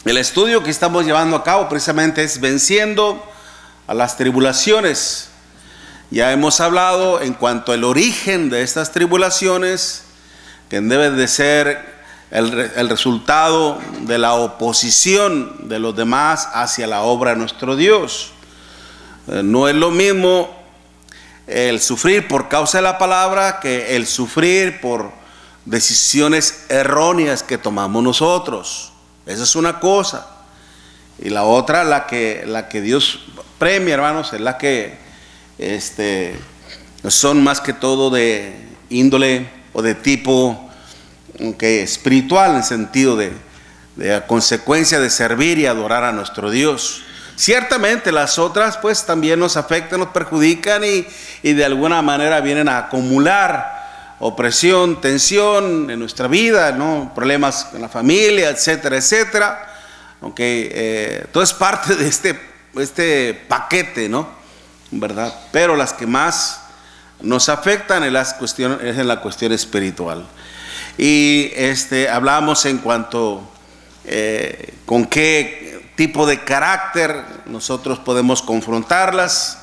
El estudio que estamos llevando a cabo precisamente es venciendo a las tribulaciones. Ya hemos hablado en cuanto al origen de estas tribulaciones, que debe de ser el resultado de la oposición de los demás hacia la obra de nuestro Dios. No es lo mismo el sufrir por causa de la palabra que el sufrir por decisiones erróneas que tomamos nosotros. Esa es una cosa. Y la otra, la que Dios premia, hermanos, es la que son más que todo de índole o de tipo espiritual, en el sentido de consecuencia de servir y adorar a nuestro Dios. Ciertamente las otras pues también nos afectan, nos perjudican y de alguna manera vienen a acumular opresión, tensión en nuestra vida, ¿no? Problemas con la familia, etcétera, etcétera. Todo es parte de este paquete, ¿no? ¿Verdad? Pero las que más nos afectan es en la cuestión espiritual. Y hablamos en cuanto con qué tipo de carácter nosotros podemos confrontarlas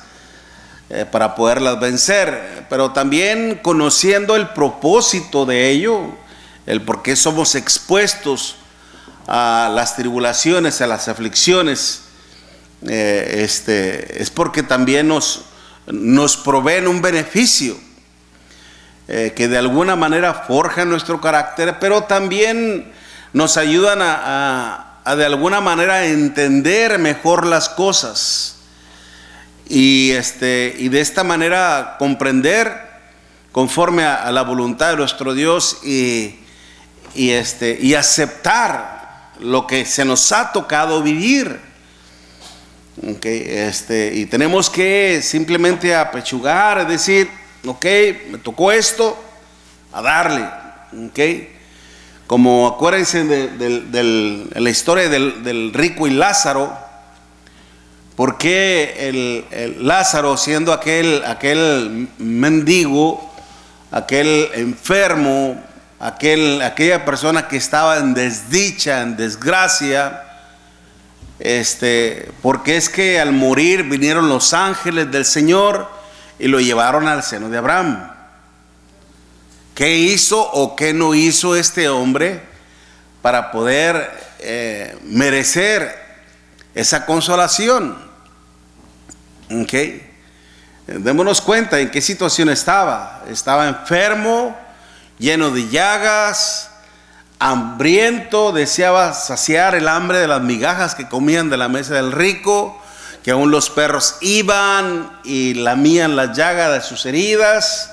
para poderlas vencer, pero también conociendo el propósito de ello, el por qué somos expuestos a las tribulaciones, a las aflicciones. Es porque también nos proveen un beneficio que de alguna manera forja nuestro carácter, pero también nos ayudan a de alguna manera a entender mejor las cosas y de esta manera comprender conforme a la voluntad de nuestro Dios y aceptar lo que se nos ha tocado vivir. Y tenemos que simplemente apechugar, es decir, me tocó esto, a darle. Como acuérdense de la historia del rico y Lázaro. ¿Por qué el Lázaro, siendo aquel mendigo, aquel enfermo, aquella persona que estaba en desdicha, en desgracia, porque es que al morir vinieron los ángeles del Señor y lo llevaron al seno de Abraham? ¿Qué hizo o qué no hizo este hombre para poder merecer esa consolación? Démonos cuenta en qué situación estaba. Estaba enfermo, lleno de llagas, hambriento, deseaba saciar el hambre de las migajas que comían de la mesa del rico, que aún los perros iban y lamían las llagas de sus heridas.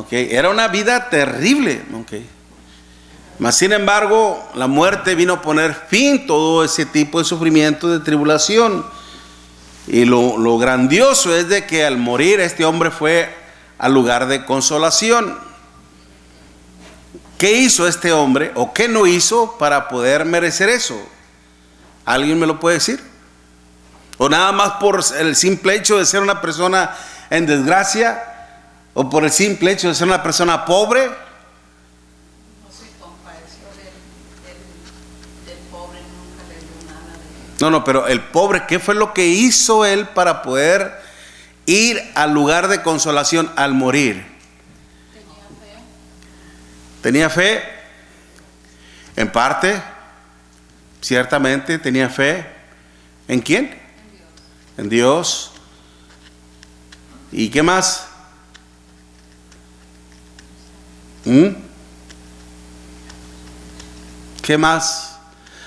Era una vida terrible. Mas sin embargo, la muerte vino a poner fin a todo ese tipo de sufrimiento, de tribulación. Y lo grandioso es de que al morir este hombre fue al lugar de consolación. ¿Qué hizo este hombre o qué no hizo para poder merecer eso? ¿Alguien me lo puede decir? ¿O nada más por el simple hecho de ser una persona en desgracia? ¿O por el simple hecho de ser una persona pobre? No se compadeció del pobre, nunca le dio nada de... No, pero el pobre, ¿qué fue lo que hizo él para poder ir al lugar de consolación al morir? Tenía fe, en parte, ciertamente tenía fe. ¿En quién? En Dios. ¿Y qué más? ¿Qué más?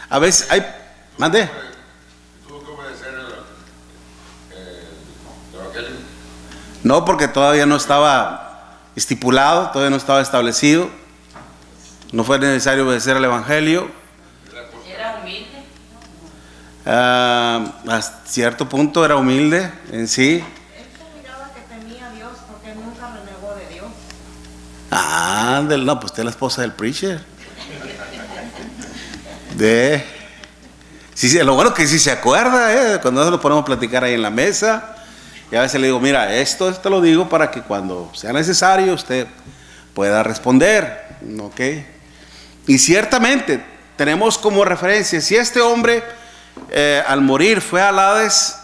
A veces hay... ¿Mande? ¿Tuvo que obedecer el evangelio? No, porque todavía no estaba estipulado, todavía no estaba establecido. No fue necesario obedecer al evangelio. ¿Era humilde? A cierto punto era humilde en sí. Él se miraba que temía a Dios porque él nunca renegó de Dios. No, pues usted es la esposa del preacher. Sí, lo bueno que sí se acuerda, cuando nosotros lo ponemos a platicar ahí en la mesa. Y a veces le digo, mira, esto te lo digo para que cuando sea necesario usted pueda responder. Y ciertamente tenemos como referencia, si este hombre al morir fue al Hades,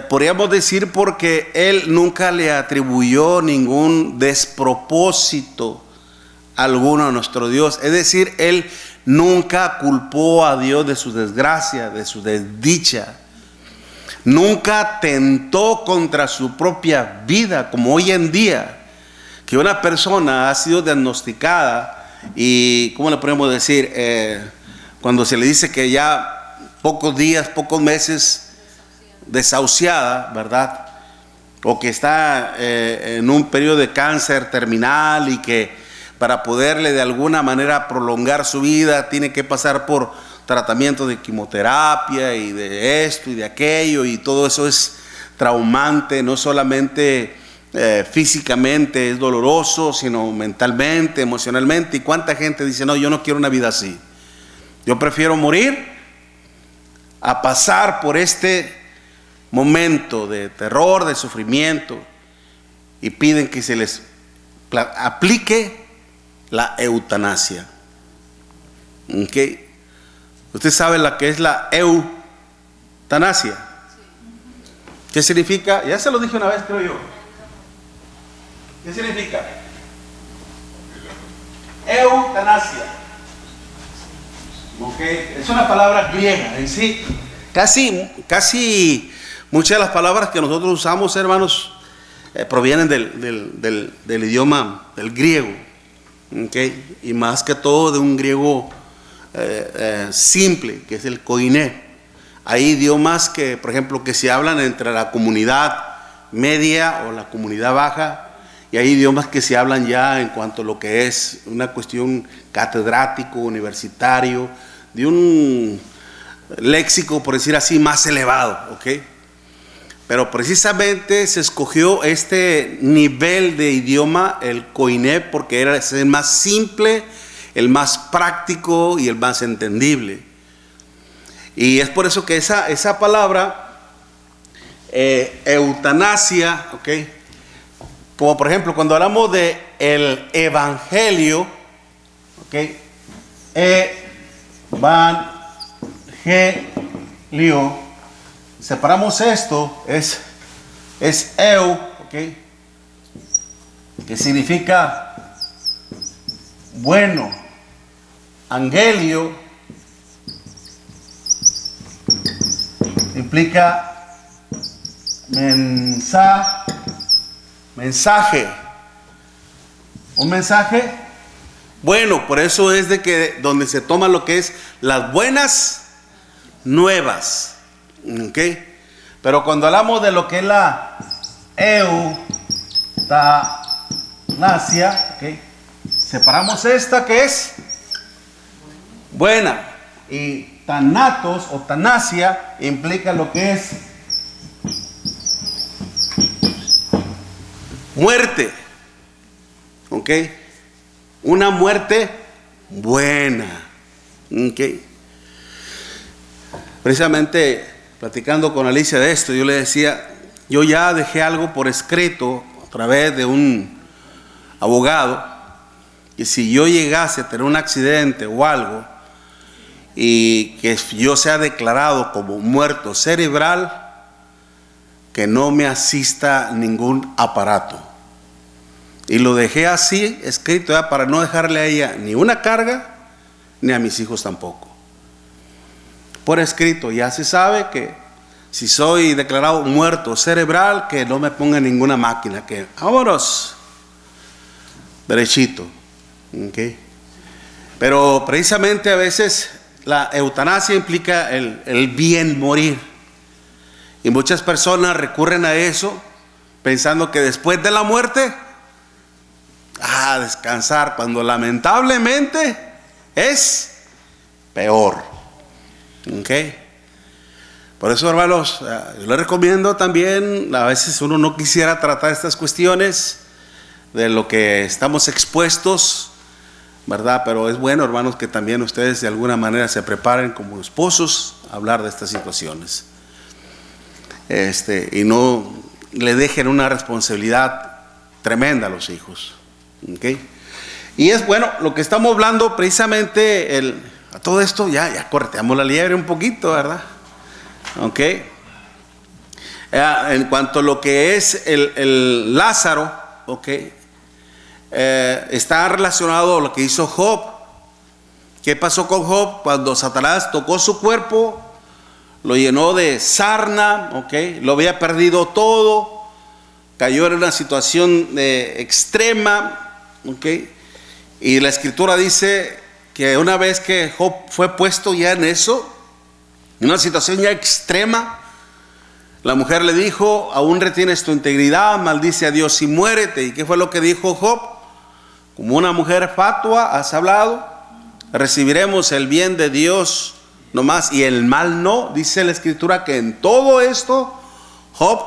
podríamos decir porque él nunca le atribuyó ningún despropósito alguno a nuestro Dios. Es decir, él nunca culpó a Dios de su desgracia, de su desdicha. Nunca tentó contra su propia vida, como hoy en día, que una persona ha sido diagnosticada y, ¿cómo le podemos decir? Cuando se le dice que ya pocos días, pocos meses desahuciada, ¿verdad? O que está en un periodo de cáncer terminal y que para poderle de alguna manera prolongar su vida tiene que pasar por tratamiento de quimioterapia y de esto y de aquello, y todo eso es traumante, no solamente físicamente es doloroso, sino mentalmente, emocionalmente. Y cuánta gente dice: no, yo no quiero una vida así, yo prefiero morir a pasar por este momento de terror, de sufrimiento, y piden que se les aplique la eutanasia. ¿Okay? Usted sabe la que es la eutanasia. ¿Qué significa? Ya se lo dije una vez, creo yo. ¿Qué significa? Eutanasia. ¿Okay? Es una palabra griega en sí. Casi muchas de las palabras que nosotros usamos, hermanos, provienen del idioma del griego. ¿Okay? Y más que todo de un griego simple, que es el koiné. Hay idiomas que, por ejemplo, que se hablan entre la comunidad media o la comunidad baja, y hay idiomas que se hablan ya en cuanto a lo que es una cuestión catedrático, universitario, de un léxico, por decir así, más elevado, ¿ok? Pero precisamente se escogió este nivel de idioma, el koiné, porque era el más simple, el más práctico y el más entendible. Y es por eso que esa palabra eutanasia, ¿ok? Como por ejemplo cuando hablamos de el evangelio, ¿ok? Evangelio, separamos esto, es eu, ¿ok? Que significa bueno. Angelio implica mensaje. Un mensaje bueno, por eso es de que donde se toma lo que es las buenas nuevas, ¿ok? Pero cuando hablamos de lo que es la eutanasia, ¿ok? Separamos esta que es buena, y tanatos o tanasia implica lo que es muerte, ¿ok? Una muerte buena, ¿ok? Precisamente platicando con Alicia de esto, yo le decía, yo ya dejé algo por escrito a través de un abogado, y si yo llegase a tener un accidente o algo y que yo sea declarado como muerto cerebral, que no me asista ningún aparato. Y lo dejé así escrito ya para no dejarle a ella ni una carga, ni a mis hijos tampoco. Por escrito ya se sabe que si soy declarado muerto cerebral, que no me ponga ninguna máquina, que vámonos derechito, ¿okay? Pero precisamente a veces la eutanasia implica el bien morir, y muchas personas recurren a eso pensando que después de la muerte descansar, cuando lamentablemente es peor, ¿okay? Por eso, hermanos, yo les recomiendo también, a veces uno no quisiera tratar estas cuestiones de lo que estamos expuestos, ¿verdad? Pero es bueno, hermanos, que también ustedes de alguna manera se preparen como esposos a hablar de estas situaciones. Y no le dejen una responsabilidad tremenda a los hijos, ¿okay? Y es bueno, lo que estamos hablando precisamente A todo esto ya correteamos la liebre un poquito, ¿verdad? Ok. En cuanto a lo que es el Lázaro, ok, está relacionado a lo que hizo Job. ¿Qué pasó con Job? Cuando Satanás tocó su cuerpo, lo llenó de sarna, ok, lo había perdido todo, cayó en una situación extrema, ok, y la escritura dice que una vez que Job fue puesto ya en eso, en una situación ya extrema, la mujer le dijo: aún retienes tu integridad, maldice a Dios y muérete. ¿Y qué fue lo que dijo Job? Como una mujer fatua has hablado, recibiremos el bien de Dios nomás y el mal no. Dice la escritura que en todo esto Job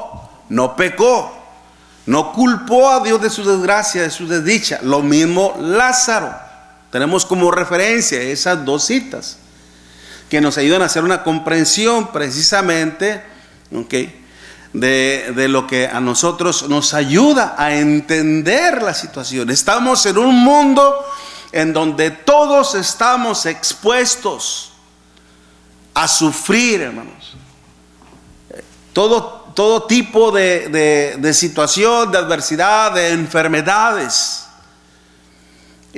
no pecó, no culpó a Dios de su desgracia, de su desdicha. Lo mismo Lázaro. Tenemos como referencia esas dos citas que nos ayudan a hacer una comprensión precisamente, okay, de lo que a nosotros nos ayuda a entender la situación. Estamos en un mundo en donde todos estamos expuestos a sufrir, hermanos. Todo tipo de situación, de adversidad, de enfermedades.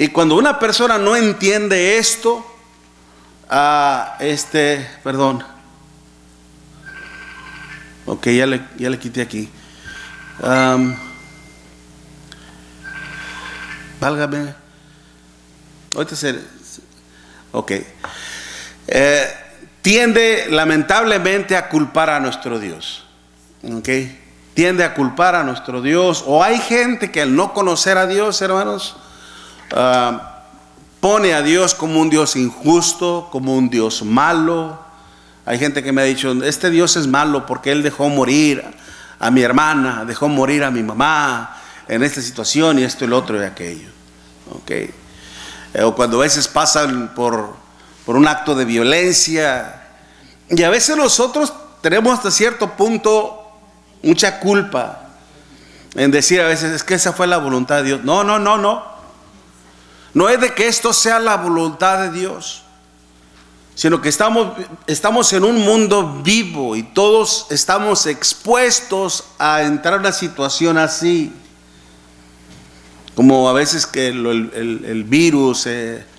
Y cuando una persona no entiende esto, perdón. Ok, ya le quité aquí. Válgame. Ahorita ok. Tiende lamentablemente a culpar a nuestro Dios. Ok. Tiende a culpar a nuestro Dios. O hay gente que al no conocer a Dios, hermanos, pone a Dios como un Dios injusto, como un Dios malo. Hay gente que me ha dicho: este Dios es malo porque Él dejó morir a mi hermana, dejó morir a mi mamá en esta situación y esto y lo otro y aquello. Okay. O cuando a veces pasan por un acto de violencia, y a veces nosotros tenemos hasta cierto punto mucha culpa en decir a veces: es que esa fue la voluntad de Dios. No es de que esto sea la voluntad de Dios, sino que estamos en un mundo vivo y todos estamos expuestos a entrar en una situación así, como a veces que el virus,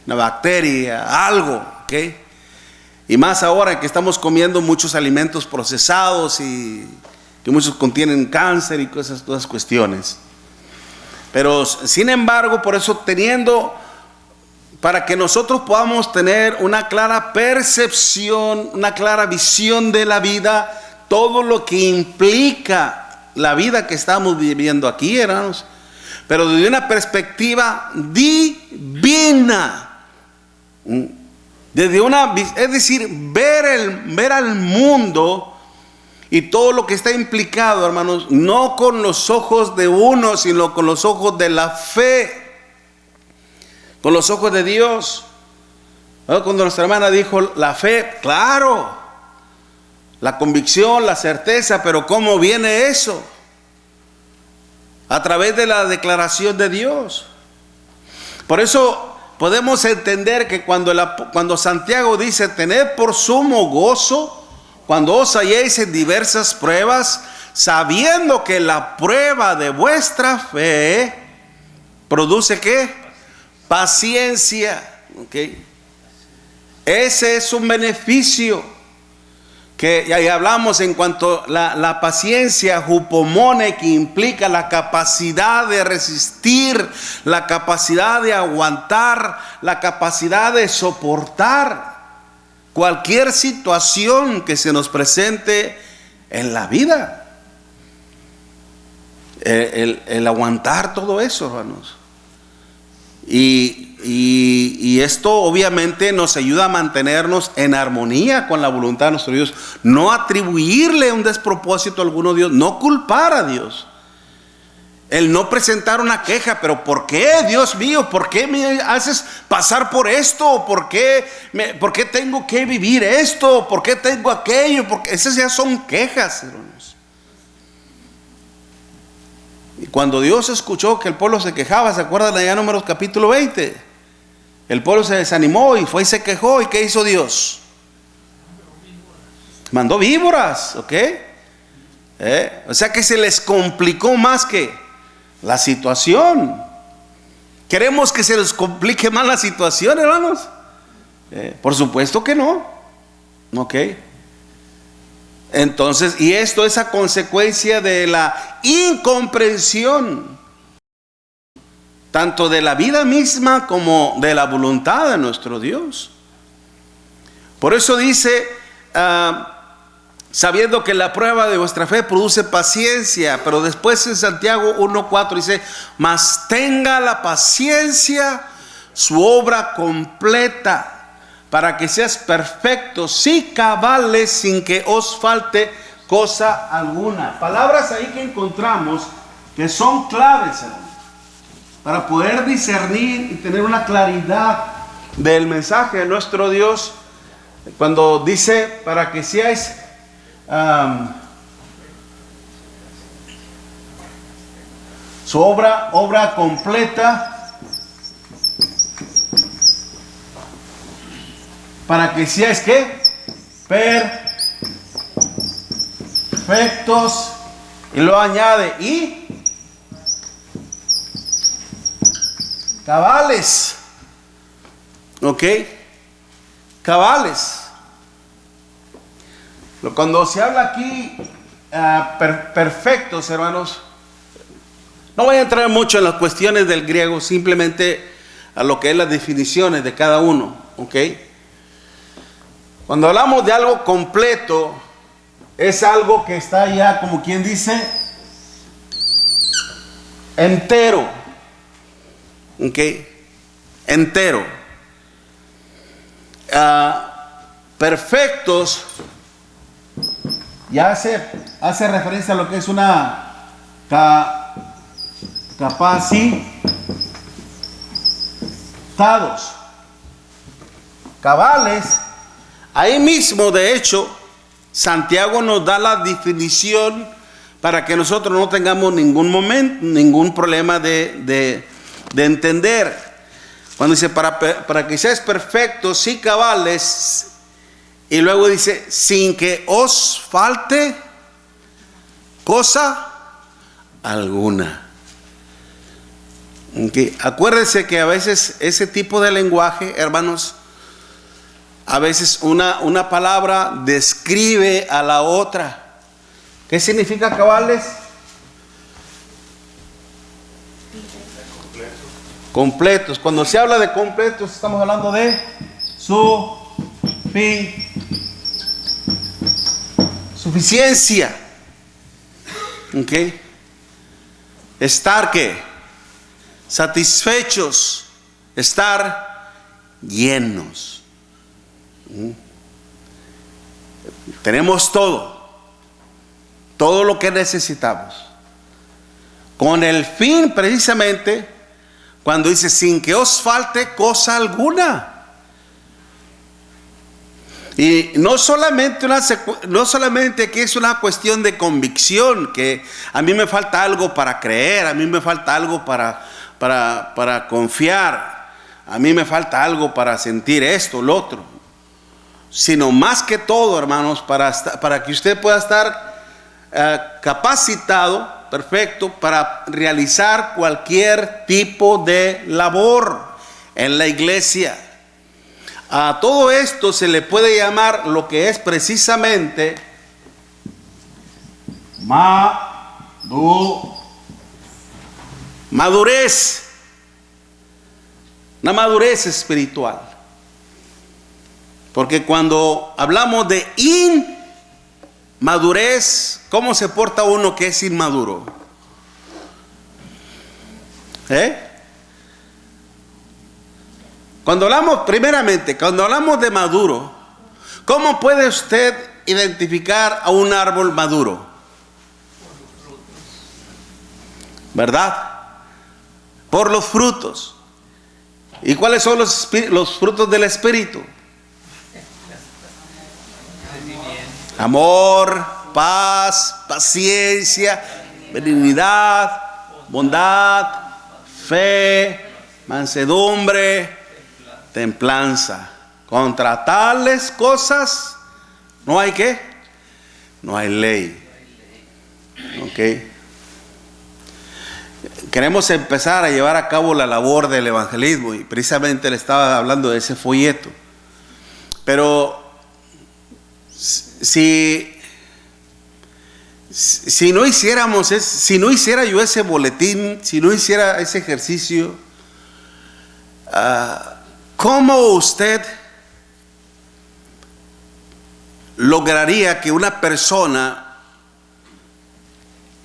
una bacteria, algo, ¿ok? Y más ahora que estamos comiendo muchos alimentos procesados y que muchos contienen cáncer y todas cuestiones. Pero sin embargo, por eso para que nosotros podamos tener una clara percepción, una clara visión de la vida, todo lo que implica la vida que estamos viviendo aquí, hermanos, pero desde una perspectiva divina, es decir, ver al mundo y todo lo que está implicado, hermanos, no con los ojos de uno, sino con los ojos de la fe, con los ojos de Dios. Cuando nuestra hermana dijo la fe, claro, la convicción, la certeza, pero ¿cómo viene eso? A través de la declaración de Dios. Por eso podemos entender que cuando Santiago dice: tened por sumo gozo cuando os halléis en diversas pruebas, sabiendo que la prueba de vuestra fe produce ¿qué? Paciencia. ¿Okay? Ese es un beneficio que ya hablamos en cuanto a la paciencia, hupomone, que implica la capacidad de resistir, la capacidad de aguantar, la capacidad de soportar cualquier situación que se nos presente en la vida. El aguantar todo eso, hermanos. Y esto obviamente nos ayuda a mantenernos en armonía con la voluntad de nuestro Dios. No atribuirle un despropósito a alguno de Dios, no culpar a Dios. El no presentar una queja: pero ¿por qué, Dios mío? ¿Por qué me haces pasar por esto? ¿Por qué tengo que vivir esto? ¿Por qué tengo aquello? Porque esas ya son quejas, hermanos. Y cuando Dios escuchó que el pueblo se quejaba, ¿se acuerdan allá en Números capítulo 20? El pueblo se desanimó y fue y se quejó. ¿Y qué hizo Dios? Mandó víboras, ¿ok? O sea que se les complicó más que la situación. ¿Queremos que se les complique más la situación, hermanos? Por supuesto que no. ¿Ok? Entonces, y esto es a consecuencia de la incomprensión tanto de la vida misma como de la voluntad de nuestro Dios. Por eso dice, sabiendo que la prueba de vuestra fe produce paciencia, pero después en Santiago 1:4 dice, mas tenga la paciencia su obra completa, para que seas perfectos y cabales sin que os falte cosa alguna. Palabras ahí que encontramos que son claves, hermanos, para poder discernir y tener una claridad del mensaje de nuestro Dios. Cuando dice para que seáis su obra completa, para que seáis ¿qué? Perfectos, y lo añade, y cabales. ¿Ok? Cabales. Cuando se habla aquí perfectos, hermanos, no voy a entrar mucho en las cuestiones del griego, simplemente a lo que es las definiciones de cada uno. ¿Ok? Cuando hablamos de algo completo, es algo que está ya, como quien dice, entero. ¿Ok? Entero. Perfectos ya hace referencia a lo que es una capacitados. Cabales. Ahí mismo, de hecho, Santiago nos da la definición para que nosotros no tengamos ningún problema de entender. Cuando dice para que seáis perfectos y cabales, y luego dice sin que os falte cosa alguna. Okay. Acuérdense que a veces ese tipo de lenguaje, hermanos, a veces una palabra describe a la otra. ¿Qué significa cabales? Completos. Cuando se habla de completos, estamos hablando de suficiencia. ¿Ok? Estar ¿qué? Satisfechos. Estar llenos. Tenemos todo lo que necesitamos, con el fin precisamente, cuando dice sin que os falte cosa alguna. Y no solamente que es una cuestión de convicción, que a mí me falta algo para creer, a mí me falta algo para confiar, a mí me falta algo para sentir esto, lo otro, sino más que todo, hermanos, para que usted pueda estar capacitado, perfecto, para realizar cualquier tipo de labor en la iglesia. A todo esto se le puede llamar lo que es precisamente madurez, una madurez espiritual. Porque cuando hablamos de inmadurez, ¿cómo se porta uno que es inmaduro? Cuando hablamos de maduro, ¿cómo puede usted identificar a un árbol maduro? ¿Verdad? Por los frutos. ¿Y cuáles son los frutos del Espíritu? Amor, paz, paciencia, benignidad, bondad, fe, mansedumbre, templanza. Contra tales cosas no hay ¿qué? No hay ley. Ok. Queremos empezar a llevar a cabo la labor del evangelismo y precisamente le estaba hablando de ese folleto. Pero si no hiciéramos, si no hiciera yo ese boletín, si no hiciera ese ejercicio, ¿cómo usted lograría que una persona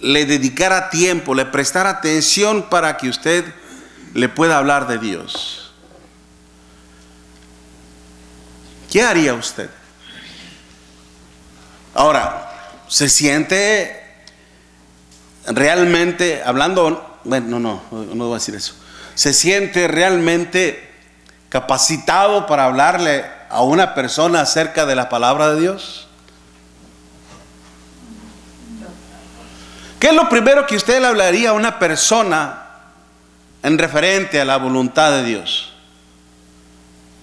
le dedicara tiempo, le prestara atención para que usted le pueda hablar de Dios? ¿Qué haría usted? Ahora, ¿se siente realmente, hablando, bueno, no voy a decir eso, se siente realmente capacitado para hablarle a una persona acerca de la palabra de Dios? ¿Qué es lo primero que usted le hablaría a una persona en referente a la voluntad de Dios?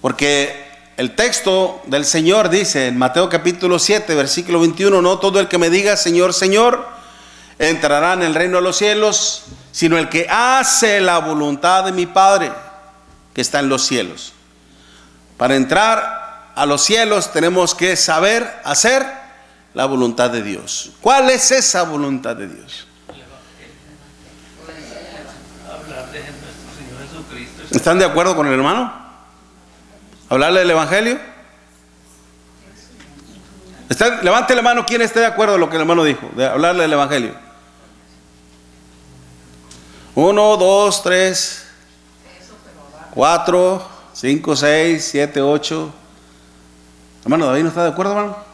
Porque el texto del Señor dice en Mateo capítulo 7, versículo 21, no todo el que me diga Señor, Señor, entrará en el reino de los cielos, sino el que hace la voluntad de mi Padre que está en los cielos. Para entrar a los cielos tenemos que saber hacer la voluntad de Dios. ¿Cuál es esa voluntad de Dios? ¿Están de acuerdo con el hermano? ¿Hablarle del evangelio? Levante la mano quien esté de acuerdo con lo que el hermano dijo, de hablarle del evangelio. 1, 2, 3, 4, 5, 6, 7, 8. Hermano David, ¿no está de acuerdo, hermano?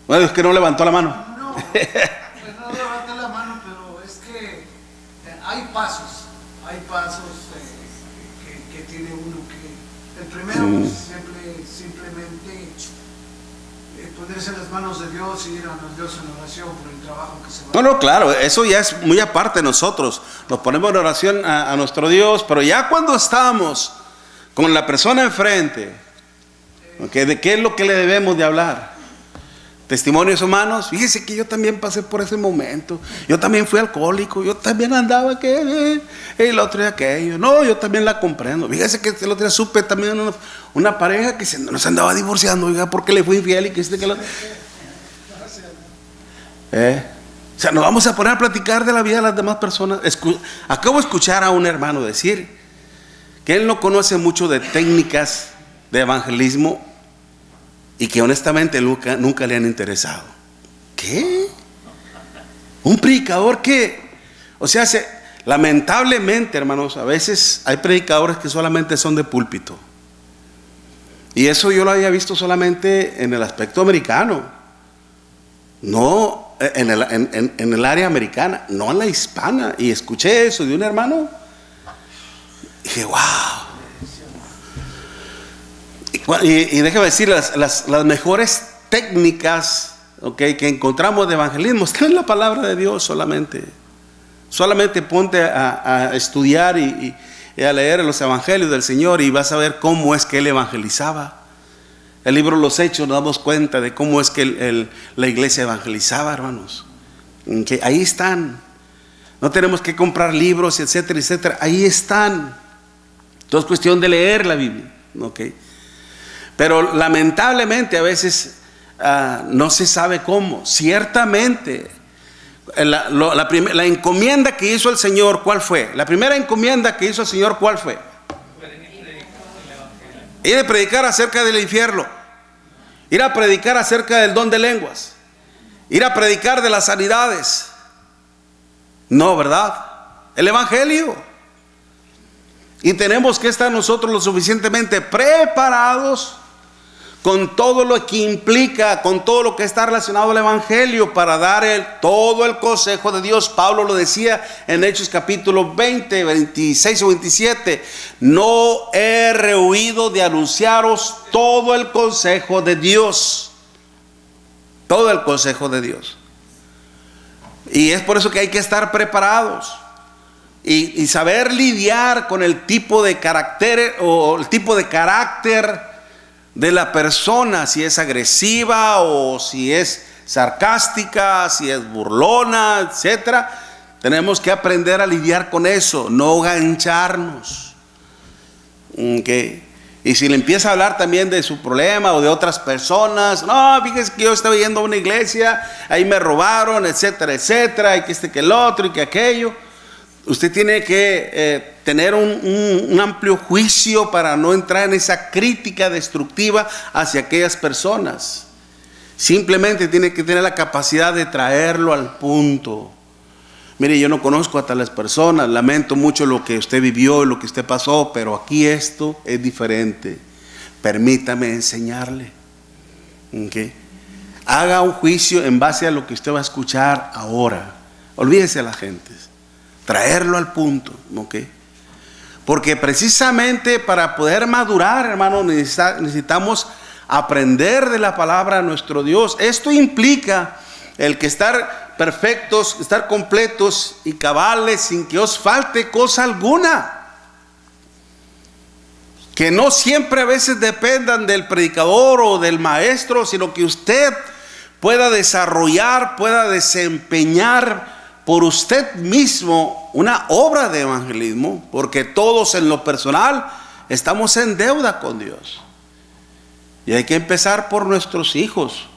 Bueno, es que no levantó la mano. No, pues no levanté la mano, pero es que hay pasos que tiene uno que, el primero pues, simplemente ponerse en las manos de Dios y ir a Dios en oración por el trabajo que se va. No, claro, eso ya es muy aparte de nosotros. Nos ponemos en oración a nuestro Dios, pero ya cuando estamos con la persona enfrente, ¿okay? ¿De qué es lo que le debemos de hablar? Testimonios humanos. Fíjese que yo también pasé por ese momento. Yo también fui alcohólico. Yo también andaba el otro día aquello. No, yo también la comprendo. Fíjese que el otro día supe también una pareja que nos andaba divorciando. Oiga, porque le fui infiel y que este que lo... O sea, nos vamos a poner a platicar de la vida de las demás personas. Acabo de escuchar a un hermano decir que él no conoce mucho de técnicas de evangelismo y que honestamente nunca le han interesado. ¿Qué? Un predicador que, o sea, lamentablemente, hermanos, a veces hay predicadores que solamente son de púlpito. Y eso yo lo había visto solamente en el aspecto americano, no en el área americana, no en la hispana. Y escuché eso de un hermano y dije, wow. Y déjame decir, las mejores técnicas, okay, que encontramos de evangelismo están en la palabra de Dios solamente. Solamente ponte a estudiar y a leer los evangelios del Señor y vas a ver cómo es que Él evangelizaba. El libro Los Hechos nos damos cuenta de cómo es que la iglesia evangelizaba, hermanos. Okay, ahí están. No tenemos que comprar libros, etcétera, etcétera. Ahí están. Todo es cuestión de leer la Biblia. Okay. Pero lamentablemente a veces no se sabe cómo. Ciertamente, la encomienda que hizo el Señor, ¿cuál fue? La primera encomienda que hizo el Señor, ¿cuál fue? Ir a predicar acerca del infierno, ir a predicar acerca del don de lenguas, ir a predicar de las sanidades. No, ¿verdad? El evangelio. Y tenemos que estar nosotros lo suficientemente preparados con todo lo que implica, con todo lo que está relacionado al evangelio, para dar todo el consejo de Dios. Pablo lo decía en Hechos capítulo 20, 26 o 27. No he rehuido de anunciaros todo el consejo de Dios. Todo el consejo de Dios. Y es por eso que hay que estar preparados. y saber lidiar con el tipo de carácter o el tipo de carácter de la persona, si es agresiva o si es sarcástica, si es burlona, etcétera. Tenemos que aprender a lidiar con eso, no gancharnos. ¿Okay? Y si le empieza a hablar también de su problema o de otras personas, no, fíjese que yo estaba yendo a una iglesia, ahí me robaron, etcétera, etcétera, y que el otro y que aquello. Usted tiene que tener un amplio juicio para no entrar en esa crítica destructiva hacia aquellas personas. Simplemente tiene que tener la capacidad de traerlo al punto. Mire, yo no conozco a tales personas, lamento mucho lo que usted vivió y lo que usted pasó, pero aquí esto es diferente. Permítame enseñarle. ¿Okay? Haga un juicio en base a lo que usted va a escuchar ahora. Olvídese a la gente. Traerlo al punto. ¿Okay? Porque precisamente para poder madurar, hermano, necesitamos aprender de la palabra de nuestro Dios. Esto implica el que estar perfectos, estar completos y cabales sin que os falte cosa alguna. Que no siempre a veces dependan del predicador o del maestro, sino que usted pueda desarrollar, pueda desempeñar por usted mismo una obra de evangelismo, porque todos en lo personal estamos en deuda con Dios. Y hay que empezar por nuestros hijos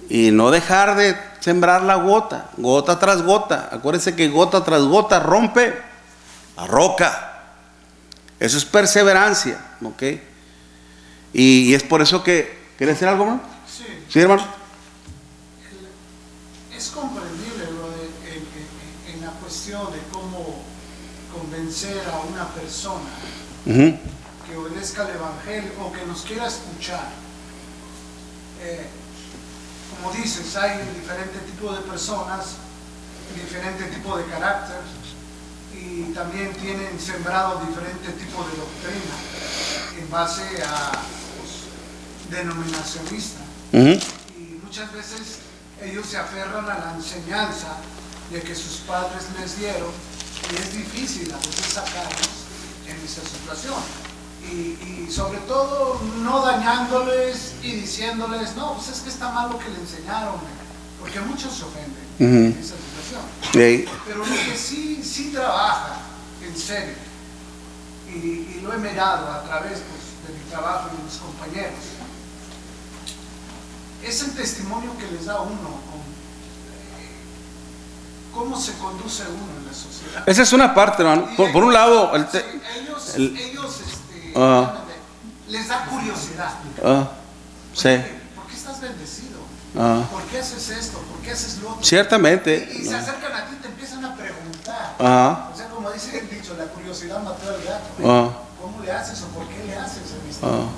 y no dejar de sembrar la gota, gota tras gota. Acuérdense que gota tras gota rompe la roca. Eso es perseverancia, ¿ok? Y es por eso que... ¿Quiere decir algo, hermano? Sí. Sí, hermano. Es comprendible en la cuestión de cómo convencer a una persona que obedezca al Evangelio o que nos quiera escuchar. Como dices, hay diferentes tipos de personas, diferentes tipos de carácter, y también tienen sembrado diferentes tipos de doctrina en base a denominacionista. Y muchas veces ellos se aferran a la enseñanza de que sus padres les dieron, y es difícil a veces sacarlos en esa situación. Y sobre todo no dañándoles y diciéndoles, no, pues es que está mal lo que le enseñaron, porque muchos se ofenden en esa situación. Pero lo que sí trabaja en serio, y lo he mirado a través de mi trabajo y de mis compañeros, es el testimonio que les da uno, cómo se conduce uno en la sociedad. Esa es una parte, hermano. Por un lado, ellos les da curiosidad. Sí. ¿Por qué estás bendecido? Ah. ¿Por qué haces esto? ¿Por qué haces lo otro? Ciertamente. Y se acercan a ti y te empiezan a preguntar. Ah. O sea, como dice el dicho, la curiosidad mató al gato. ¿Cómo le haces o por qué le haces esto?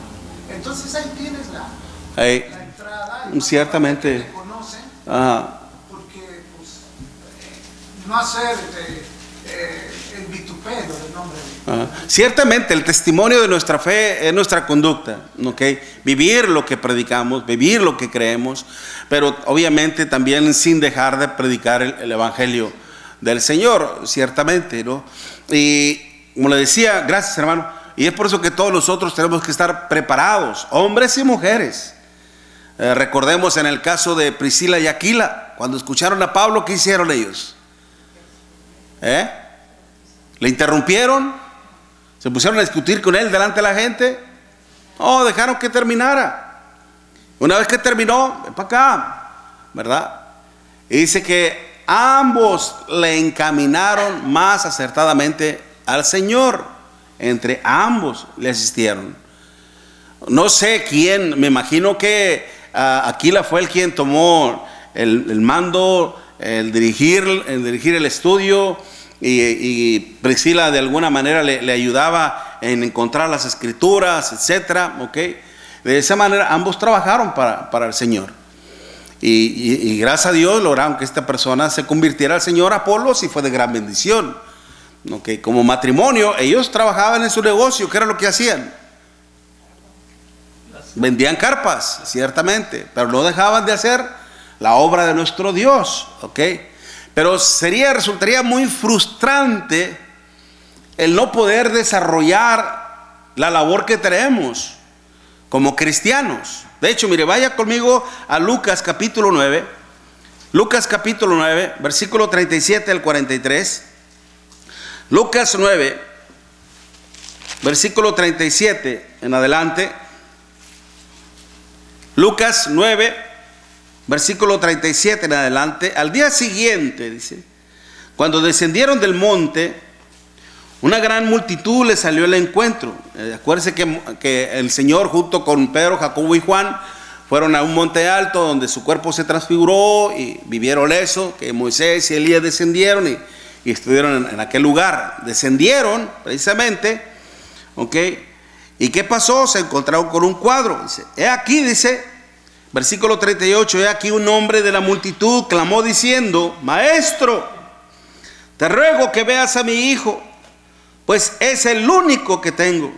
Entonces ahí tienes la entrada. Y ciertamente. Te conocen. Porque pues, no hacer el vituperio del nombre de Dios. Ciertamente el testimonio de nuestra fe es nuestra conducta, ¿okay? Vivir lo que predicamos, vivir lo que creemos, pero obviamente también sin dejar de predicar el evangelio del Señor, ciertamente, ¿no? Y como le decía, gracias, hermano, y es por eso que todos nosotros tenemos que estar preparados, hombres y mujeres. Recordemos en el caso de Priscila y Aquila, cuando escucharon a Pablo, ¿qué hicieron ellos? ¿Le interrumpieron? ¿Se pusieron a discutir con él delante de la gente? No, dejaron que terminara. Una vez que terminó, ven para acá, ¿verdad? Y dice que ambos le encaminaron más acertadamente al Señor. Entre ambos le asistieron. No sé quién, me imagino que Aquila fue el quien tomó el mando, el dirigir el estudio, y Priscila de alguna manera le ayudaba en encontrar las escrituras, etcétera, ¿okay? De esa manera ambos trabajaron para el Señor, y gracias a Dios lograron que esta persona se convirtiera al Señor. Apolos, y fue de gran bendición, ¿okay? Como matrimonio ellos trabajaban en su negocio. ¿Qué era lo que hacían? Vendían carpas, ciertamente, pero no dejaban de hacer la obra de nuestro Dios, ¿ok? Pero resultaría muy frustrante el no poder desarrollar la labor que tenemos como cristianos. De hecho, mire, vaya conmigo a Lucas capítulo 9. Lucas capítulo 9, versículo 37 al 43. Lucas 9, versículo 37 en adelante. Lucas 9, versículo 37 en adelante. Al día siguiente, dice, cuando descendieron del monte, una gran multitud le salió al encuentro. Acuérdense que el Señor, junto con Pedro, Jacobo y Juan, fueron a un monte alto donde su cuerpo se transfiguró y vivieron eso, que Moisés y Elías descendieron y estuvieron en aquel lugar. Descendieron precisamente, ¿ok? ¿Y qué pasó? Se encontraron con un cuadro. Dice, he aquí, dice, versículo 38, he aquí un hombre de la multitud clamó diciendo, Maestro, te ruego que veas a mi hijo, pues es el único que tengo.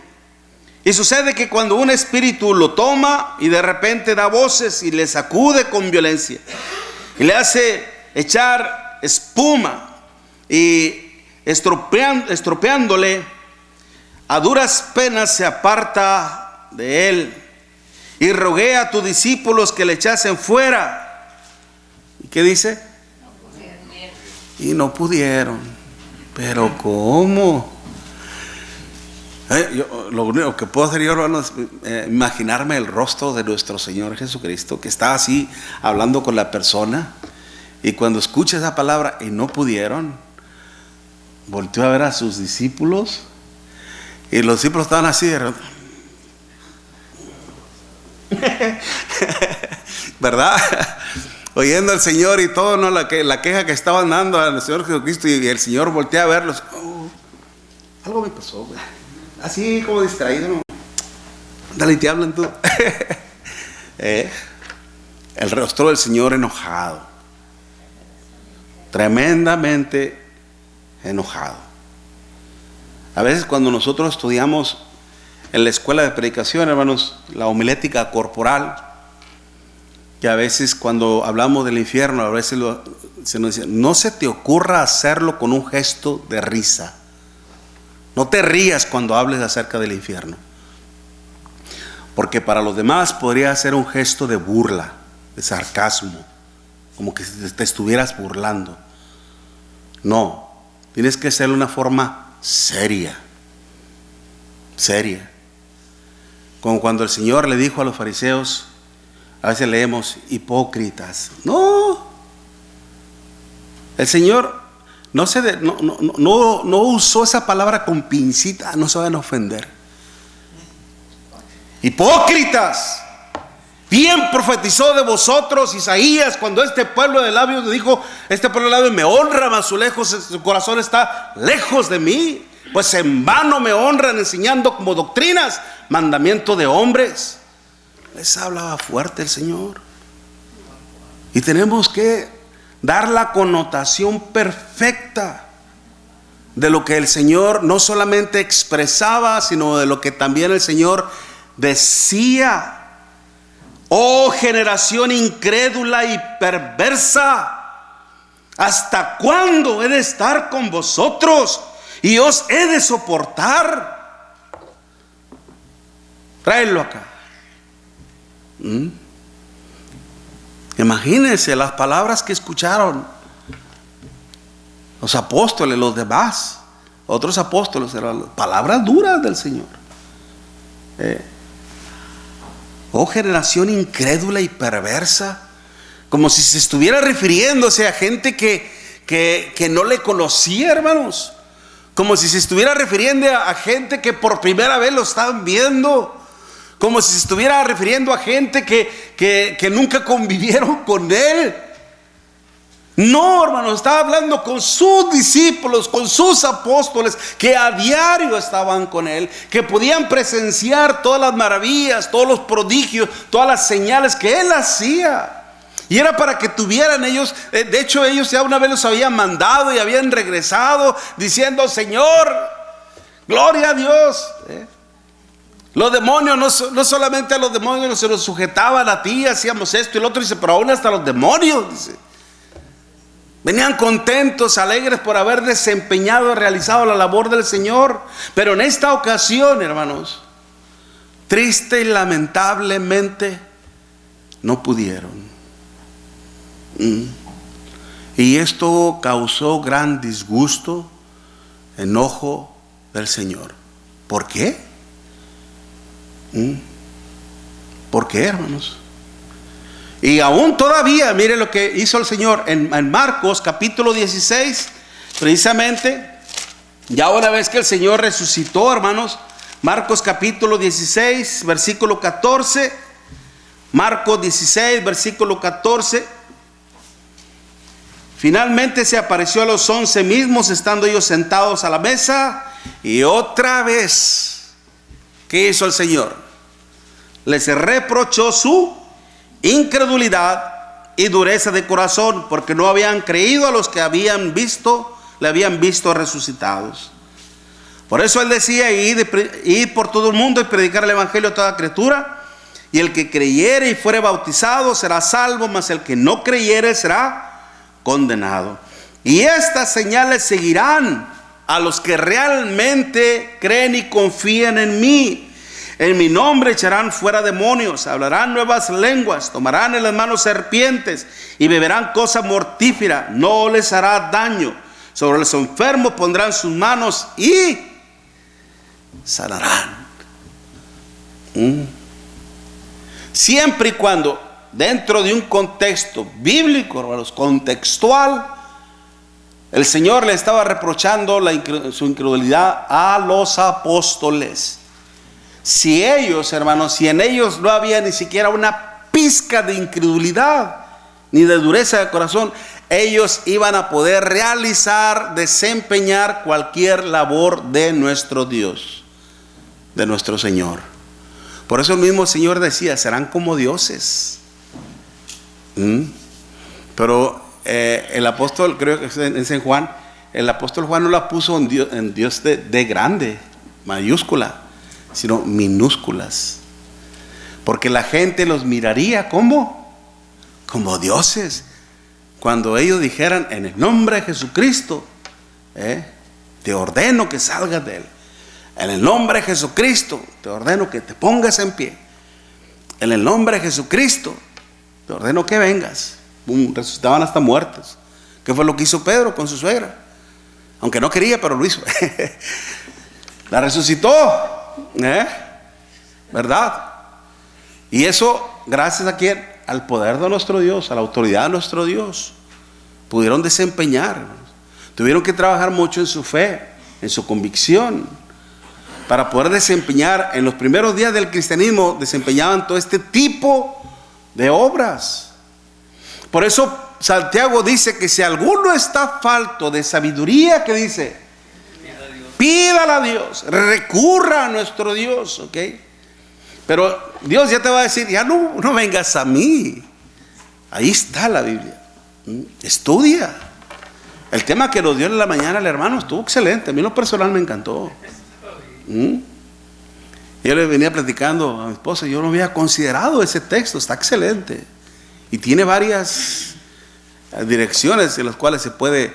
Y sucede que cuando un espíritu lo toma y de repente da voces y le sacude con violencia y le hace echar espuma y estropeándole, a duras penas se aparta de él. Y rogué a tus discípulos que le echasen fuera. ¿Y qué dice? Y no pudieron. Pero ¿cómo? Lo único que puedo hacer yo, hermanos, es imaginarme el rostro de nuestro Señor Jesucristo, que está así hablando con la persona, y cuando escucha esa palabra y no pudieron, volteó a ver a sus discípulos, y los discípulos estaban así, ¿verdad? Oyendo al Señor y todo, ¿no? La queja que estaban dando al Señor Jesucristo, y el Señor voltea a verlos. Algo me pasó, güey. Así como distraído, ¿no? Dale, te hablan tú. El rostro del Señor enojado, tremendamente enojado. A veces cuando nosotros estudiamos en la escuela de predicación, hermanos, la homilética corporal, que a veces cuando hablamos del infierno, a veces se nos dice, no se te ocurra hacerlo con un gesto de risa. No te rías cuando hables acerca del infierno, porque para los demás podría ser un gesto de burla, de sarcasmo, como que te estuvieras burlando. No, tienes que hacerlo de una forma seria, seria. Como cuando el Señor le dijo a los fariseos, a veces leemos hipócritas. No, el Señor no usó esa palabra con pincita, no se van a ofender. Hipócritas, bien profetizó de vosotros Isaías cuando este pueblo de labios dijo, este pueblo de labios me honra, mas su corazón está lejos de mí, pues en vano me honran enseñando como doctrinas mandamiento de hombres. Les hablaba fuerte el Señor, y tenemos que dar la connotación perfecta de lo que el Señor no solamente expresaba, sino de lo que también el Señor decía. Oh generación incrédula y perversa, ¿hasta cuándo he de estar con vosotros y os he de soportar? Tráelo acá. Imagínense las palabras que escucharon los apóstoles, los demás, otros apóstoles, eran palabras duras del Señor. Oh generación incrédula y perversa, como si se estuviera refiriéndose a gente que no le conocía, hermanos, como si se estuviera refiriendo a gente que por primera vez lo estaban viendo, como si se estuviera refiriendo a gente que nunca convivieron con Él. No, hermanos, estaba hablando con sus discípulos, con sus apóstoles, que a diario estaban con Él, que podían presenciar todas las maravillas, todos los prodigios, todas las señales que Él hacía. Y era para que tuvieran ellos, de hecho ellos ya una vez los habían mandado y habían regresado diciendo, Señor, gloria a Dios. Los demonios, no solamente a los demonios se nos sujetaban a ti, hacíamos esto y lo otro, dice, pero aún hasta los demonios, dice. Venían contentos, alegres por haber desempeñado y realizado la labor del Señor. Pero en esta ocasión, hermanos, triste y lamentablemente, no pudieron. Y esto causó gran disgusto, enojo del Señor. ¿Por qué? ¿Por qué, hermanos? Y aún todavía, mire lo que hizo el Señor en Marcos capítulo 16, precisamente, ya una vez que el Señor resucitó, hermanos, Marcos capítulo 16, versículo 14, Marcos 16, versículo 14, finalmente se apareció a los 11 mismos, estando ellos sentados a la mesa, y otra vez, ¿qué hizo el Señor? Les reprochó su incredulidad y dureza de corazón, porque no habían creído a los que le habían visto resucitados. Por eso él decía: ir por todo el mundo y predicar el evangelio a toda criatura, y el que creyere y fuere bautizado será salvo, mas el que no creyere será condenado. Y estas señales seguirán a los que realmente creen y confían en mí. En mi nombre echarán fuera demonios, hablarán nuevas lenguas, tomarán en las manos serpientes y beberán cosa mortífera, no les hará daño. Sobre los enfermos pondrán sus manos y sanarán. Siempre y cuando dentro de un contexto bíblico, hermanos, contextual, el Señor le estaba reprochando su incredulidad a los apóstoles. Si ellos, hermanos, si en ellos no había ni siquiera una pizca de incredulidad ni de dureza de corazón, ellos iban a poder realizar, desempeñar cualquier labor de nuestro Dios, de nuestro Señor. Por eso el mismo Señor decía: serán como dioses. Pero el apóstol, creo que es en San Juan, el apóstol Juan no la puso en Dios de grande, mayúscula, sino minúsculas, porque la gente los miraría como dioses cuando ellos dijeran: en el nombre de Jesucristo te ordeno que salgas de él, en el nombre de Jesucristo te ordeno que te pongas en pie, en el nombre de Jesucristo te ordeno que vengas. Resucitaban hasta muertos. ¿Qué fue lo que hizo Pedro con su suegra? Aunque no quería, pero lo hizo. La resucitó, ¿verdad? Y eso gracias a quién? Al poder de nuestro Dios, a la autoridad de nuestro Dios. Pudieron desempeñar, tuvieron que trabajar mucho en su fe, en su convicción, para poder desempeñar. En los primeros días del cristianismo desempeñaban todo este tipo de obras. Por eso Santiago dice que si alguno está falto de sabiduría, ¿qué dice? Pídala a Dios, recurra a nuestro Dios, ¿ok? Pero Dios ya te va a decir: ya no vengas a mí. Ahí está la Biblia. Estudia. El tema que nos dio en la mañana el hermano estuvo excelente. A mí en lo personal me encantó. Yo le venía platicando a mi esposa: yo no había considerado ese texto, está excelente. Y tiene varias direcciones en las cuales se puede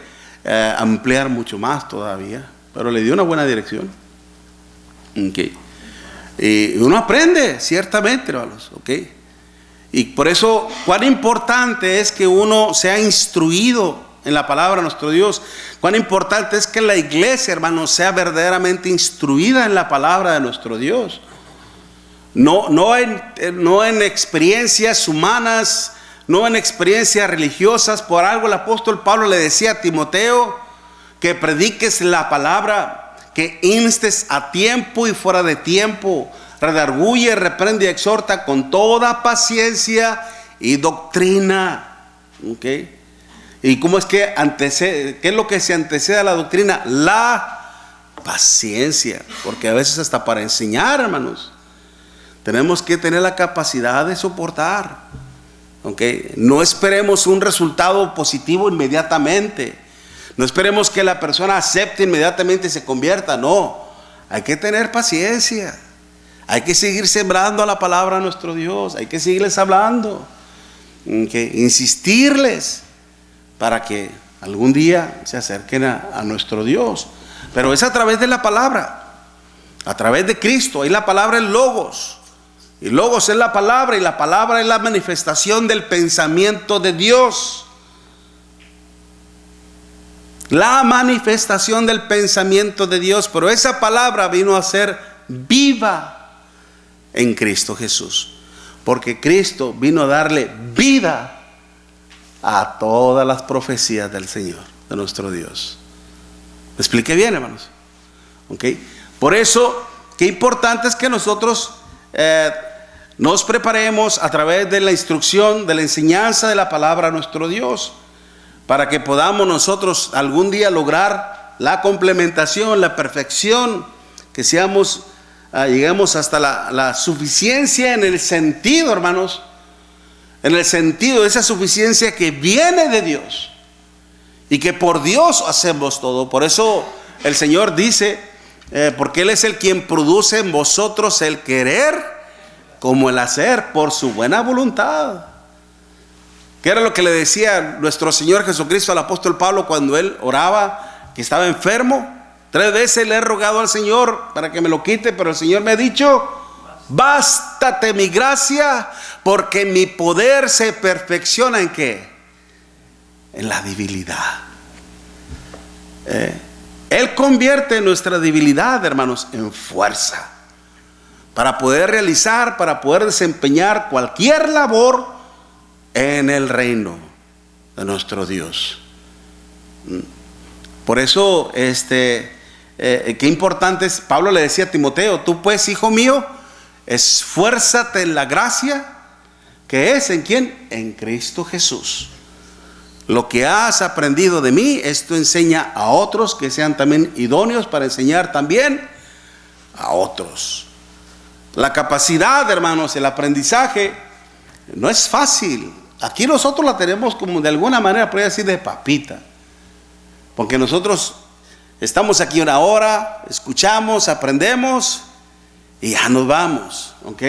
ampliar mucho más todavía. Pero le dio una buena dirección. Okay. Y uno aprende, ciertamente, hermanos. Okay. Y por eso, cuán importante es que uno sea instruido en la palabra de nuestro Dios. Cuán importante es que la iglesia, hermanos, sea verdaderamente instruida en la palabra de nuestro Dios. No en experiencias humanas, no en experiencias religiosas. Por algo el apóstol Pablo le decía a Timoteo que prediques la palabra, que instes a tiempo y fuera de tiempo, redarguye, reprende y exhorta con toda paciencia y doctrina. ¿Okay? ¿Y cómo es que antecede? ¿Qué es lo que se antecede a la doctrina? La paciencia. Porque a veces hasta para enseñar, hermanos, tenemos que tener la capacidad de soportar. ¿Okay? No esperemos un resultado positivo inmediatamente. No esperemos que la persona acepte inmediatamente y se convierta. No, hay que tener paciencia. Hay que seguir sembrando la palabra de nuestro Dios. Hay que seguirles hablando. ¿Okay? Insistirles para que algún día se acerquen a nuestro Dios. Pero es a través de la palabra, a través de Cristo. Ahí la palabra es logos. Y logos es la palabra, y la palabra es la manifestación del pensamiento de Dios. La manifestación del pensamiento de Dios. Pero esa palabra vino a ser viva en Cristo Jesús. Porque Cristo vino a darle vida a todas las profecías del Señor, de nuestro Dios. ¿Me expliqué bien, hermanos? ¿Ok? Por eso, qué importante es que nosotros nos preparemos a través de la instrucción, de la enseñanza de la palabra a nuestro Dios, para que podamos nosotros algún día lograr la complementación, la perfección, que lleguemos hasta la suficiencia en el sentido, hermanos, en el sentido de esa suficiencia que viene de Dios y que por Dios hacemos todo. Por eso el Señor dice, porque Él es el quien produce en vosotros el querer como el hacer por su buena voluntad. ¿Qué era lo que le decía nuestro Señor Jesucristo al apóstol Pablo cuando él oraba que estaba enfermo? 3 veces le he rogado al Señor para que me lo quite, pero el Señor me ha dicho: bástate mi gracia, porque mi poder se perfecciona ¿en qué? En la debilidad. Él convierte nuestra debilidad, hermanos, en fuerza, para poder realizar, para poder desempeñar cualquier labor en el reino de nuestro Dios. Por eso, qué importante es. Pablo le decía a Timoteo: tú pues, hijo mío, esfuérzate en la gracia que es ¿en quién? En Cristo Jesús. Lo que has aprendido de mí, esto enseña a otros, que sean también idóneos para enseñar también a otros. La capacidad, hermanos, el aprendizaje no es fácil. Aquí nosotros la tenemos como de alguna manera, podría decir, de papita, porque nosotros estamos aquí una hora, escuchamos, aprendemos y ya nos vamos, ¿ok?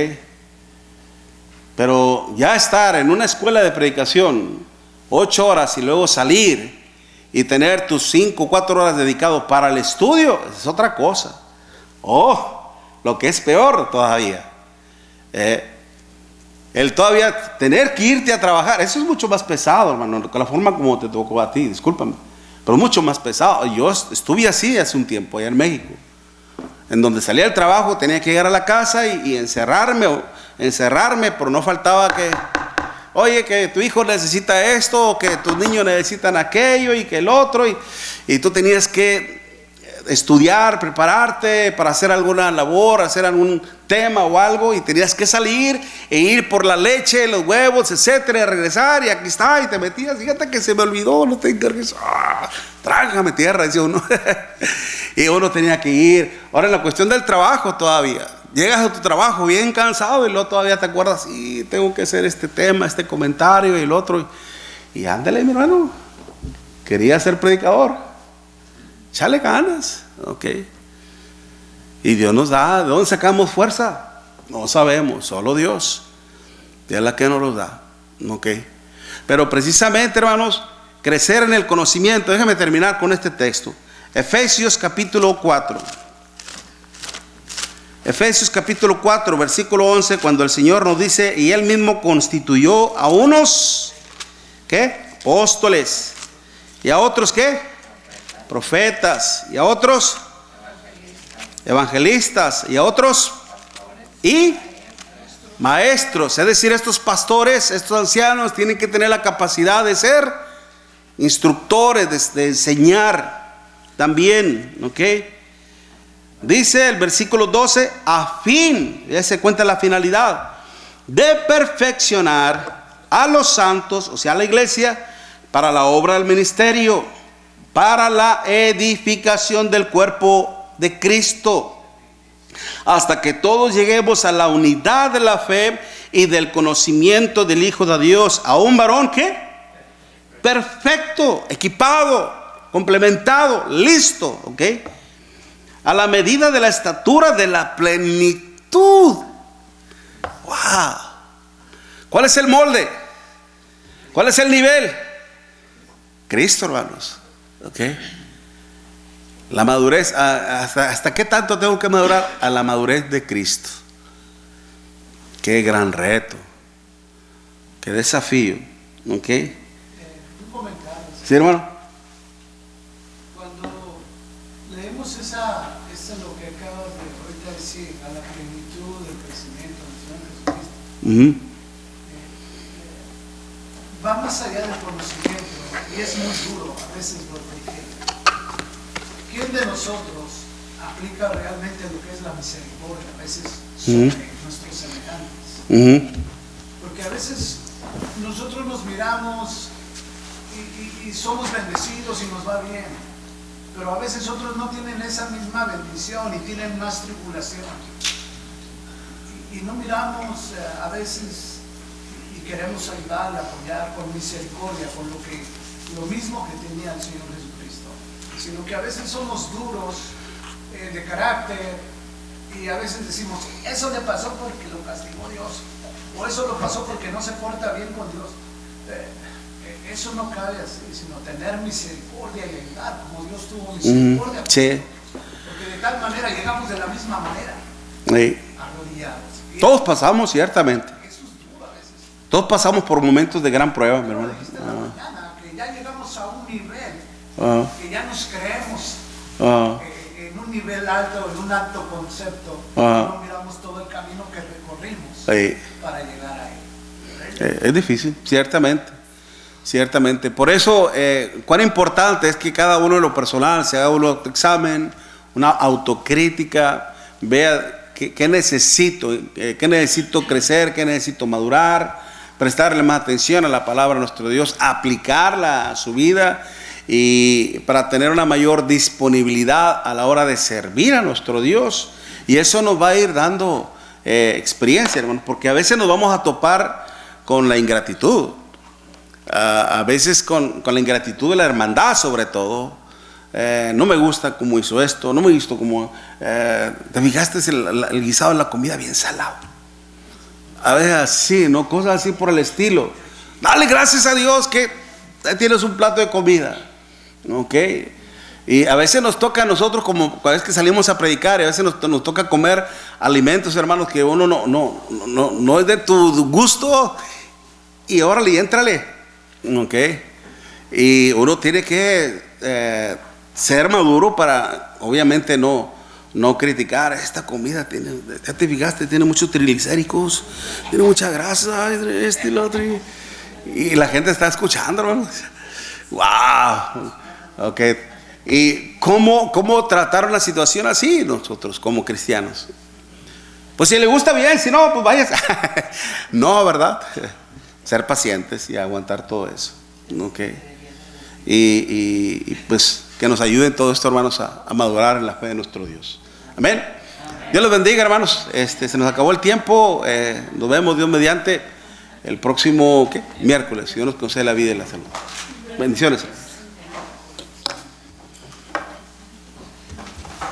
Pero ya estar en una escuela de predicación 8 horas y luego salir y tener tus 5 o 4 horas dedicados para el estudio, es otra cosa. Lo que es peor todavía, el todavía tener que irte a trabajar, eso es mucho más pesado, hermano, con la forma como te tocó a ti, discúlpame, pero mucho más pesado. Yo estuve así hace un tiempo allá en México, en donde salía del trabajo, tenía que llegar a la casa y encerrarme, pero no faltaba que, oye, que tu hijo necesita esto, o que tus niños necesitan aquello y que el otro, y tú tenías que estudiar, prepararte para hacer alguna labor, hacer algún tema o algo, y tenías que salir e ir por la leche, los huevos, etcétera, y regresar, y aquí está, y te metías. Fíjate que se me olvidó, no te encargues, trágame tierra, decía uno. Y uno tenía que ir. Ahora, en la cuestión del trabajo todavía, llegas a tu trabajo bien cansado y luego todavía te acuerdas: sí, tengo que hacer este tema, este comentario y el otro, y ándale, mi hermano, quería ser predicador. Échale ganas, ok. Y Dios nos da. ¿De dónde sacamos fuerza? No sabemos, solo Dios. Dios es la que nos lo da, ok. Pero precisamente, hermanos, crecer en el conocimiento. Déjame terminar con este texto. Efesios capítulo 4. Efesios capítulo 4, versículo 11, cuando el Señor nos dice: y Él mismo constituyó a unos, ¿qué? Apóstoles. Y a otros, ¿qué? Profetas. Y a otros evangelistas. Y a otros y maestros. Es decir, estos pastores, estos ancianos tienen que tener la capacidad de ser instructores, de enseñar también, ¿ok? Dice el versículo 12: a fin, ya se cuenta la finalidad, de perfeccionar a los santos, o sea, a la iglesia, para la obra del ministerio, para la edificación del cuerpo de Cristo, hasta que todos lleguemos a la unidad de la fe y del conocimiento del Hijo de Dios, a un varón que perfecto, equipado, complementado, listo, ¿ok? A la medida de la estatura de la plenitud. ¡Wow! ¿Cuál es el molde? ¿Cuál es el nivel? Cristo, hermanos. ¿Ok? La madurez, ¿hasta qué tanto tengo que madurar? A la madurez de Cristo. Qué gran reto. Qué desafío. ¿Ok? Un comentario. ¿Sí, hermano? Cuando leemos lo que acabas de ahorita decir, a la plenitud del crecimiento del Señor Jesucristo, va más allá del conocimiento y es muy duro a veces lo que ¿quién de nosotros aplica realmente lo que es la misericordia a veces sobre nuestros semejantes? Porque a veces nosotros nos miramos y somos bendecidos y nos va bien, pero a veces otros no tienen esa misma bendición y tienen más tribulación y no miramos a veces y queremos ayudar, apoyar con misericordia, con lo mismo que tenía el Señor Jesucristo, sino que a veces somos duros de carácter y a veces decimos, eso le pasó porque lo castigó Dios, o eso lo pasó porque no se porta bien con Dios. Eso no cabe así, sino tener misericordia y ayudar como Dios tuvo misericordia. Sí. Porque de tal manera llegamos de la misma manera, arrodillados. Todos pasamos, ciertamente. Eso es duro a veces. Todos pasamos por momentos de gran prueba, mi hermano. Dijiste en la mañana que ya llegamos a un nivel que ya nos creemos en un nivel alto, en un alto concepto, no miramos todo el camino que recorrimos para llegar a él. Es difícil, ciertamente. Por eso, cuán importante es que cada uno en lo personal se haga un autoexamen, una autocrítica, vea qué necesito crecer, qué necesito madurar, prestarle más atención a la palabra de nuestro Dios, aplicarla a su vida y para tener una mayor disponibilidad a la hora de servir a nuestro Dios. Y eso nos va a ir dando experiencia, hermano, porque a veces nos vamos a topar con la ingratitud, a veces con la ingratitud de la hermandad sobre todo. No me gusta cómo hizo esto, no me gusta cómo te fijaste el guisado de la comida bien salado, a veces así, ¿no? Cosas así por el estilo. Dale gracias a Dios que tienes un plato de comida, ¿ok? Y a veces nos toca a nosotros, como cada vez que salimos a predicar, y a veces nos toca comer alimentos, hermanos, que uno no es de tu gusto, y órale, y éntrale, ¿ok? Y uno tiene que ser maduro para, obviamente, no criticar. Esta comida tiene, ya te fijaste, tiene muchos triglicéridos, tiene mucha grasa, este y lo otro, y la gente está escuchando, hermanos. Wow. Ok. ¿Y cómo tratar una situación así nosotros como cristianos? Pues si le gusta bien, si no, pues vaya. No, ¿verdad? Ser pacientes y aguantar todo eso. Ok. Y pues que nos ayuden todos estos hermanos a madurar en la fe de nuestro Dios. Amén. Dios los bendiga, hermanos. Se nos acabó el tiempo. Nos vemos, Dios mediante, el próximo miércoles, si Dios nos concede la vida y la salud. Bendiciones.